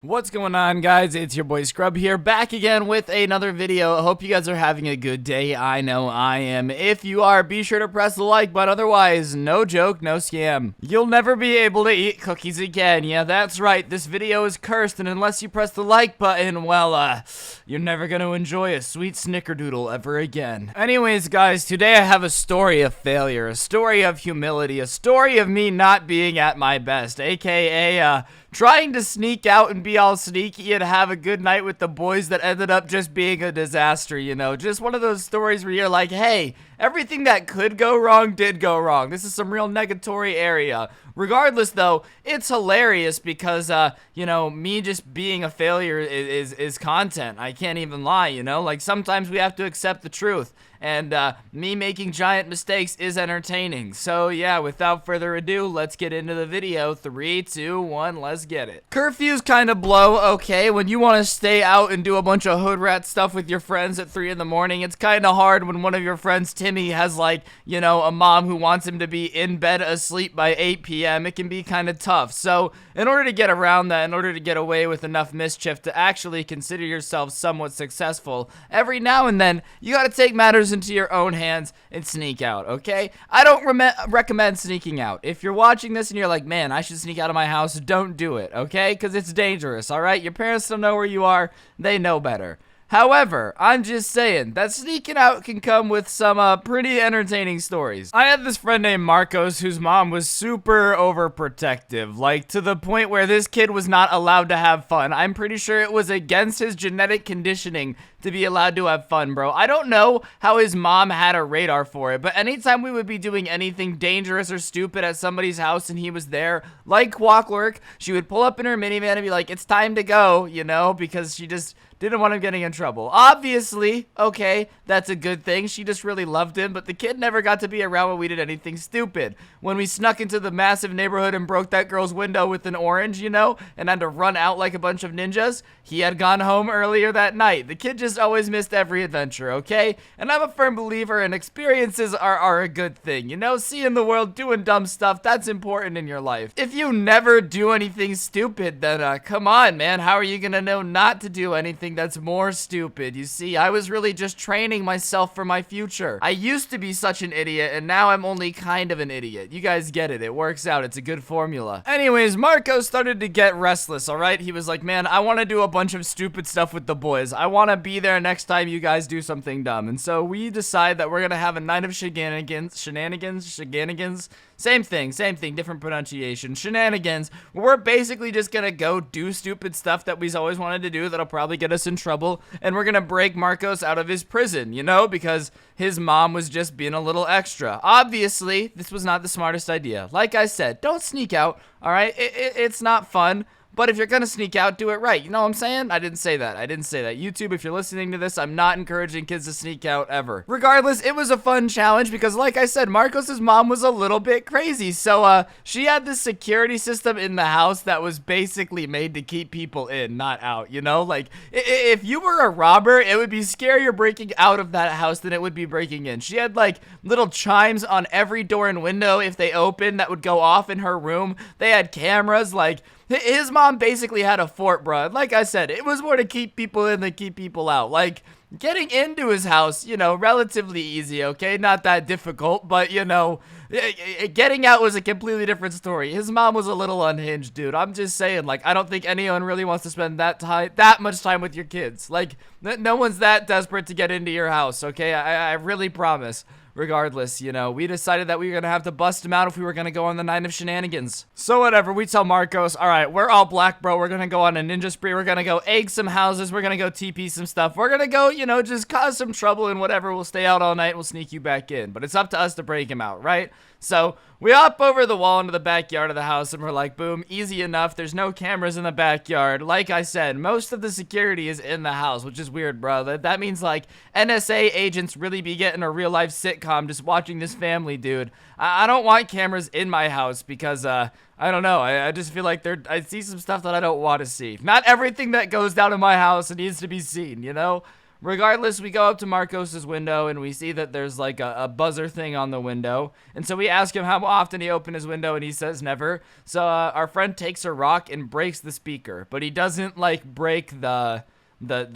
What's going on, guys? It's your boy Scrub here, back again with another video. I hope you guys are having a good day. I know I am. If you are, be sure to press the like button. Otherwise, no joke, no scam. You'll never be able to eat cookies again. Yeah, that's right. This video is cursed, and unless you press the like button, well, you're never gonna enjoy a sweet snickerdoodle ever again. Anyways, guys, today I have a story of failure, a story of humility, a story of me not being at my best, aka, trying to sneak out and be all sneaky and have a good night with the boys that ended up just being a disaster, you know? Just one of those stories where you're like, hey, everything that could go wrong did go wrong. This is some real negatory area. Regardless, though, it's hilarious because, you know, me just being a failure is content. I can't even lie, you know? Like, sometimes we have to accept the truth. And me making giant mistakes is entertaining. So yeah, without further ado, let's get into the video. 3, 2, 1, let's get it. Curfews kind of blow, okay? When you want to stay out and do a bunch of hood rat stuff with your friends at 3 in the morning, it's kind of hard when one of your friends, Timmy, has like, you know, a mom who wants him to be in bed asleep by 8 p.m. It can be kind of tough. So in order to get around that, in order to get away with enough mischief to actually consider yourself somewhat successful, every now and then, you gotta take matters into your own hands and sneak out, okay? I don't recommend sneaking out. If you're watching this and you're like, man, I should sneak out of my house, don't do it, okay? Because it's dangerous, alright? Your parents don't know where you are, they know better. However, I'm just saying that sneaking out can come with some pretty entertaining stories. I had this friend named Marcos whose mom was super overprotective, like to the point where this kid was not allowed to have fun. I'm pretty sure it was against his genetic conditioning to be allowed to have fun, bro. I don't know how his mom had a radar for it, but anytime we would be doing anything dangerous or stupid at somebody's house and he was there, like clockwork, she would pull up in her minivan and be like, it's time to go, you know, because she just didn't want him getting in trouble. Obviously, okay, that's a good thing. She just really loved him, but the kid never got to be around when we did anything stupid. When we snuck into the massive neighborhood and broke that girl's window with an orange, you know, and had to run out like a bunch of ninjas, he had gone home earlier that night. The kid just always missed every adventure, okay? And I'm a firm believer in experiences are a good thing, you know? Seeing the world, doing dumb stuff, that's important in your life. If you never do anything stupid, then come on, man, how are you gonna know not to do anything that's more stupid? You see, I was really just training myself for my future. I used to be such an idiot, and now I'm only kind of an idiot. You guys get it. It works out. It's a good formula. Anyways, Marco started to get restless, alright? He was like, man, I want to do a bunch of stupid stuff with the boys. I want to be there next time you guys do something dumb. And so we decide that we're going to have a night of shenanigans. Same thing, different pronunciation. Shenanigans. We're basically just gonna go do stupid stuff that we've always wanted to do that'll probably get us in trouble, and we're gonna break Marcos out of his prison, you know, because his mom was just being a little extra. Obviously, this was not the smartest idea. Like I said, don't sneak out, alright? It's not fun. But if you're gonna sneak out, do it right. You know what I'm saying? I didn't say that. YouTube, if you're listening to this, I'm not encouraging kids to sneak out ever. Regardless, it was a fun challenge because, like I said, Marcos' mom was a little bit crazy. So, she had this security system in the house that was basically made to keep people in, not out, you know? Like, if you were a robber, it would be scarier breaking out of that house than it would be breaking in. She had, like, little chimes on every door and window if they opened that would go off in her room. They had cameras, like, his mom basically had a fort, bro. Like I said, it was more to keep people in than keep people out. Like, getting into his house, you know, relatively easy, okay? Not that difficult, but, you know, getting out was a completely different story. His mom was a little unhinged, dude. I'm just saying, like, I don't think anyone really wants to spend that much time with your kids. Like, no one's that desperate to get into your house, okay? I really promise. Regardless, you know, we decided that we were gonna have to bust him out if we were gonna go on the night of shenanigans. So whatever, we tell Marcos, alright, we're all black, bro. We're gonna go on a ninja spree. We're gonna go egg some houses. We're gonna go TP some stuff. We're gonna go, you know, just cause some trouble and whatever. We'll stay out all night. We'll sneak you back in. But it's up to us to break him out, right? So we hop over the wall into the backyard of the house and we're like, boom, easy enough. There's no cameras in the backyard. Like I said, most of the security is in the house, which is weird, bro. That means like NSA agents really be getting a real life sitcom just watching this family, dude. I don't want cameras in my house because, I don't know. I just feel like I see some stuff that I don't want to see. Not everything that goes down in my house needs to be seen, you know? regardless, we go up to Marcos's window and we see that there's like a buzzer thing on the window. And so we ask him how often he opened his window, and he says never. So our friend takes a rock and breaks the speaker, but he doesn't like break the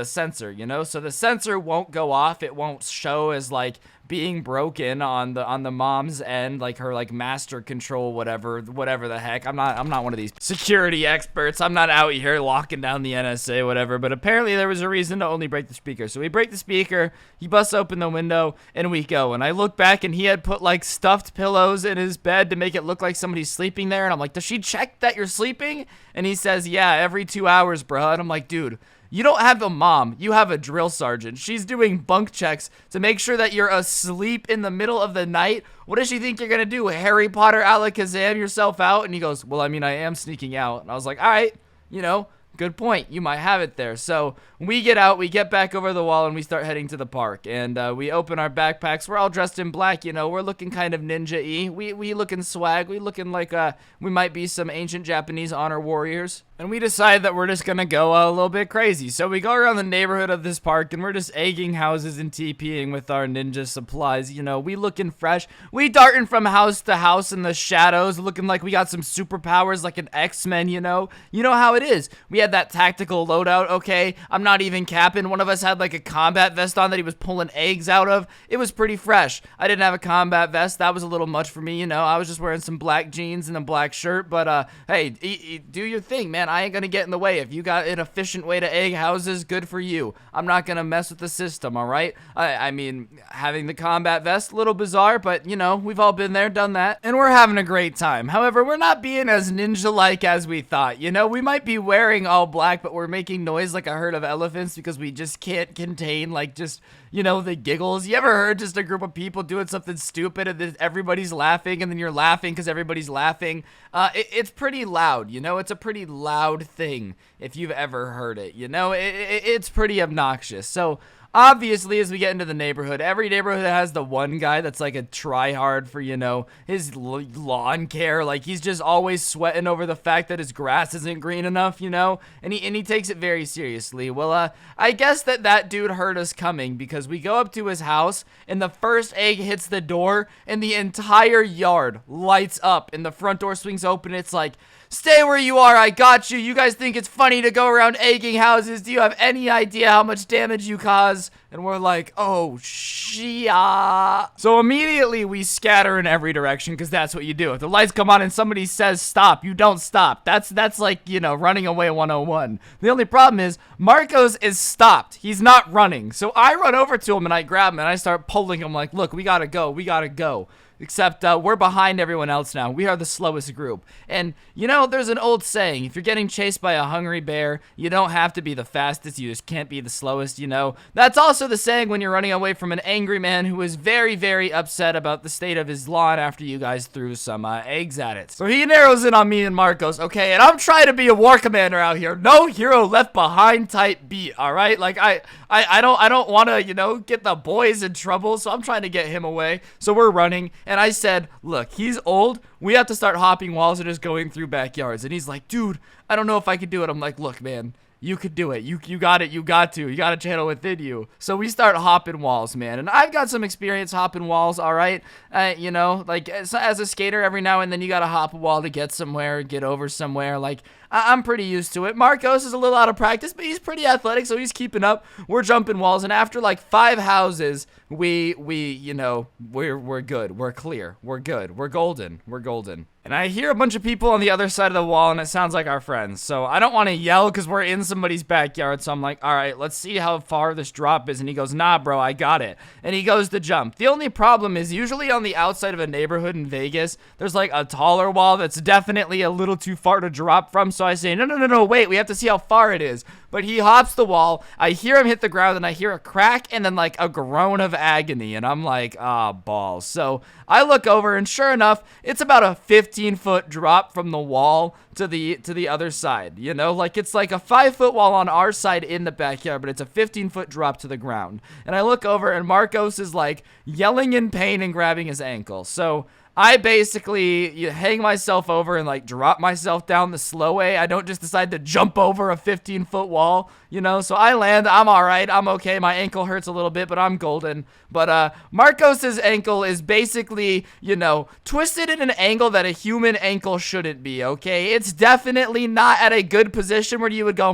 sensor, you know? So the sensor won't go off. It won't show as like being broken on the mom's end, like her like master control, whatever the heck. I'm not one of these security experts. I'm not out here locking down the NSA, whatever. But apparently there was a reason to only break the speaker. So we break the speaker, he busts open the window, and we go. And I look back, and he had put like stuffed pillows in his bed to make it look like somebody's sleeping there. And I'm like, does she check that you're sleeping? And he says, yeah, every 2 hours, bro. And I'm like, dude, you don't have a mom, you have a drill sergeant. She's doing bunk checks to make sure that you're asleep in the middle of the night. What does she think you're gonna do? Harry Potter Alakazam yourself out? And he goes, well, I mean, I am sneaking out. And I was like, all right, you know, good point. You might have it there. So we get out, we get back over the wall, and we start heading to the park. And we open our backpacks. We're all dressed in black, you know. We're looking kind of ninja-y. We looking swag. We looking like we might be some ancient Japanese honor warriors. And we decide that we're just gonna go a little bit crazy. So we go around the neighborhood of this park, and we're just egging houses and TPing with our ninja supplies. You know, we looking fresh. We darting from house to house in the shadows, looking like we got some superpowers like an X-Men, you know? You know how it is. We had that tactical loadout, okay? I'm not even capping. One of us had like a combat vest on that he was pulling eggs out of. It was pretty fresh. I didn't have a combat vest. That was a little much for me, you know? I was just wearing some black jeans and a black shirt. But, hey, do your thing, man. I ain't gonna get in the way. If you got an efficient way to egg houses, good for you. I'm not gonna mess with the system, all right? I mean, having the combat vest, a little bizarre, but, you know, we've all been there, done that, and we're having a great time. However, we're not being as ninja-like as we thought, you know? We might be wearing all black, but we're making noise like a herd of elephants because we just can't contain, like, just, you know, the giggles. You ever heard just a group of people doing something stupid and then everybody's laughing, and then you're laughing because everybody's laughing? It's pretty loud, you know? It's a pretty loud thing if you've ever heard it, you know? It's pretty obnoxious. So obviously, as we get into the neighborhood, every neighborhood has the one guy that's like a tryhard for, you know, his lawn care. Like, he's just always sweating over the fact that his grass isn't green enough, you know, and he takes it very seriously. Well, I guess that dude heard us coming, because we go up to his house, and the first egg hits the door, and the entire yard lights up, and the front door swings open. It's like, stay where you are, I got you. You guys think it's funny to go around egging houses? Do you have any idea how much damage you cause? And we're like, oh, shit. So immediately we scatter in every direction, because that's what you do. If the lights come on and somebody says stop, you don't stop. That's like, you know, running away 101. The only problem is Marcos is stopped. He's not running. So I run over to him and I grab him and I start pulling him like, look, we gotta go. We gotta go. Except we're behind everyone else now. We are the slowest group. And, you know, there's an old saying, if you're getting chased by a hungry bear, you don't have to be the fastest, you just can't be the slowest, you know? That's also the saying when you're running away from an angry man who is very, very upset about the state of his lawn after you guys threw some eggs at it. So he narrows in on me and Marcos, okay? And I'm trying to be a war commander out here. No hero left behind type beat, all right? Like, I don't want to, you know, get the boys in trouble, so I'm trying to get him away. So we're running. And I said, look, he's old. We have to start hopping walls and just going through backyards. And he's like, dude, I don't know if I could do it. I'm like, look, man, you could do it. You got it. You got to. You got a channel within you. So we start hopping walls, man. And I've got some experience hopping walls, all right? You know, like as a skater, every now and then you got to hop a wall to get somewhere, get over somewhere. Like, I'm pretty used to it. Marcos is a little out of practice, but he's pretty athletic, so he's keeping up. We're jumping walls, and after like 5 houses, we you know, we're good. We're clear. We're good. We're golden. We're golden. And I hear a bunch of people on the other side of the wall, and it sounds like our friends. So I don't want to yell because we're in somebody's backyard. So I'm like, all right, let's see how far this drop is. And he goes, nah, bro, I got it. And he goes to jump. The only problem is usually on the outside of a neighborhood in Vegas, there's like a taller wall that's definitely a little too far to drop from. So I say, no, wait, we have to see how far it is. But he hops the wall. I hear him hit the ground, and I hear a crack and then like a groan of agony. And I'm like, ah, balls. So I look over, and sure enough, it's about a 15-foot drop from the wall to the other side. You know, like it's like a 5-foot wall on our side in the backyard, but it's a 15-foot drop to the ground. And I look over, and Marcos is like yelling in pain and grabbing his ankle. So I basically hang myself over and like drop myself down the slow way. I don't just decide to jump over a 15-foot wall, you know. So I land. I'm all right. I'm okay. My ankle hurts a little bit, but I'm golden. But Marcos's ankle is basically, you know, twisted in an angle that a human ankle shouldn't be, okay? It's definitely not at a good position where you would go,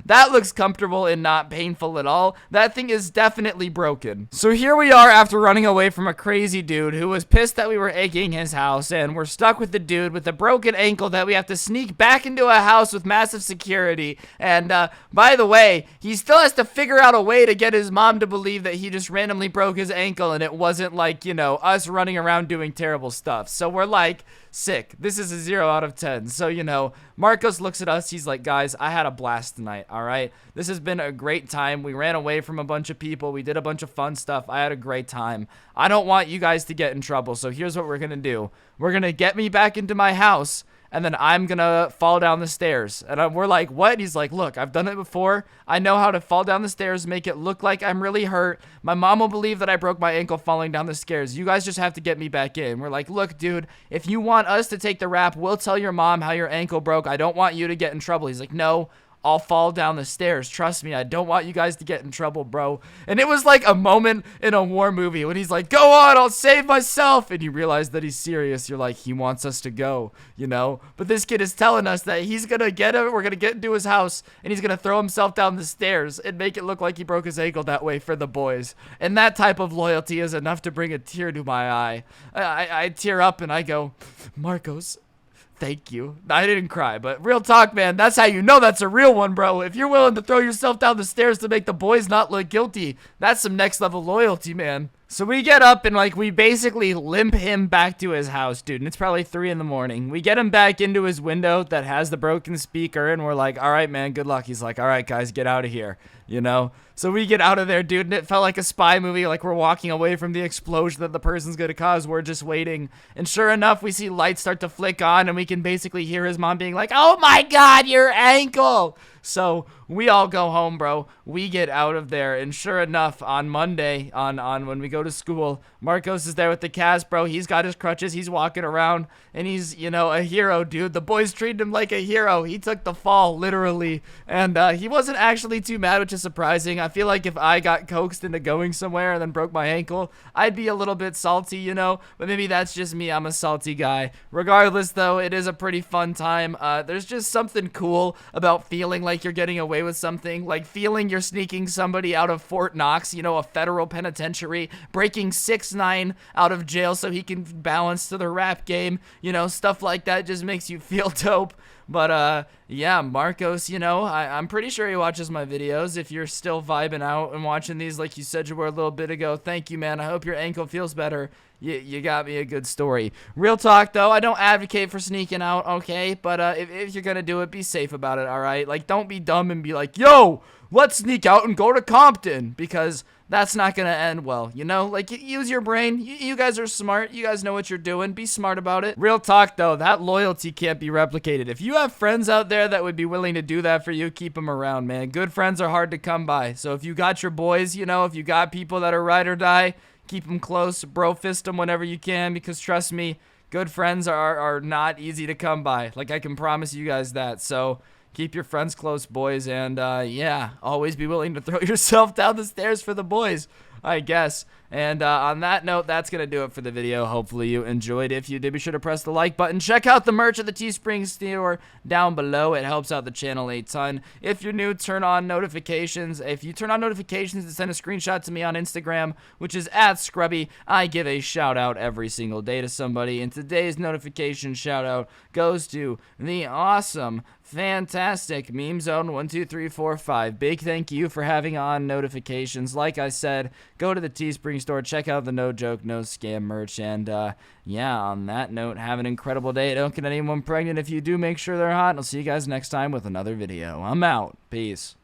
that looks comfortable and not painful at all. That thing is definitely broken. So here we are after running away from a crazy dude who was pissed that we were egging his house, and we're stuck with the dude with a broken ankle that we have to sneak back into a house with massive security. And by the way, he still has to figure out a way to get his mom to believe that he just randomly broke his ankle and it wasn't like, you know, us running around doing terrible stuff. So we're like, sick. This is a 0 out of 10. So, you know, Marcos looks at us. He's like, guys, I had a blast tonight, all right? This has been a great time. We ran away from a bunch of people. We did a bunch of fun stuff. I had a great time. I don't want you guys to get in trouble, so here's what we're going to do. We're going to get me back into my house, and then I'm gonna fall down the stairs. And we're like, what? He's like, look, I've done it before. I know how to fall down the stairs, make it look like I'm really hurt. My mom will believe that I broke my ankle falling down the stairs. You guys just have to get me back in. We're like, look, dude, if you want us to take the rap, we'll tell your mom how your ankle broke. I don't want you to get in trouble. He's like, no, I'll fall down the stairs. Trust me, I don't want you guys to get in trouble, bro. And it was like a moment in a war movie when he's like, go on, I'll save myself. And you realize that he's serious. You're like, he wants us to go, you know? But this kid is telling us that he's gonna get him. We're gonna get into his house and he's gonna throw himself down the stairs and make it look like he broke his ankle that way for the boys. And that type of loyalty is enough to bring a tear to my eye. I tear up and I go, Marcos, thank you. I didn't cry, but real talk, man, that's how you know that's a real one, bro. If you're willing to throw yourself down the stairs to make the boys not look guilty, that's some next level loyalty, man. So we get up and like we basically limp him back to his house, dude, and it's probably 3 in the morning. We get him back into his window that has the broken speaker, and we're like, all right, man, good luck. He's like, all right, guys, get out of here, you know? So we get out of there, dude, and it felt like a spy movie, like we're walking away from the explosion that the person's gonna cause. We're just waiting, and sure enough, we see lights start to flick on, and we can basically hear his mom being like, oh my god, your ankle! So we all go home, bro. We get out of there, and sure enough, on Monday, on when we go to school, Marcos is there with the cast, bro. He's got his crutches. He's walking around, and he's, you know, a hero, dude. The boys treated him like a hero. He took the fall, literally, and he wasn't actually too mad, which is surprising. I feel like if I got coaxed into going somewhere and then broke my ankle, I'd be a little bit salty, you know, but maybe that's just me. I'm a salty guy. Regardless, though, it is a pretty fun time. There's just something cool about feeling like you're getting away with something, like feeling you're sneaking somebody out of Fort Knox, you know, a federal penitentiary, breaking 6ix9ine out of jail so he can balance to the rap game, you know, stuff like that just makes you feel dope. But, yeah, Marcos, you know, I'm pretty sure he watches my videos. If you're still vibing out and watching these like you said you were a little bit ago, thank you, man. I hope your ankle feels better. You got me a good story. Real talk, though, I don't advocate for sneaking out, okay? But if you're gonna do it, be safe about it, all right? Like, don't be dumb and be like, yo, let's sneak out and go to Compton, because that's not gonna end well, you know? Like, use your brain. You guys are smart. You guys know what you're doing. Be smart about it. Real talk, though, that loyalty can't be replicated. If you have friends out there that would be willing to do that for you, keep them around, man. Good friends are hard to come by. So if you got your boys, you know, if you got people that are ride or die, keep them close, bro fist them whenever you can, because trust me, good friends are not easy to come by. Like, I can promise you guys that. So keep your friends close, boys, and yeah, always be willing to throw yourself down the stairs for the boys, I guess. And on that note, that's going to do it for the video. Hopefully you enjoyed. If you did, be sure to press the like button. Check out the merch at the Teespring store down below. It helps out the channel a ton. If you're new, turn on notifications. If you turn on notifications and send a screenshot to me on Instagram, which is @Scrubby, I give a shout out every single day to somebody. And today's notification shout out goes to the awesome, fantastic Meme Zone 12345. Big thank you for having on notifications. Like I said, go to the Teespring store, check out the no joke, no scam merch, and yeah, on that note, have an incredible day. Don't get anyone pregnant. If you do, make sure they're hot, and I'll see you guys next time with another video. I'm out. Peace.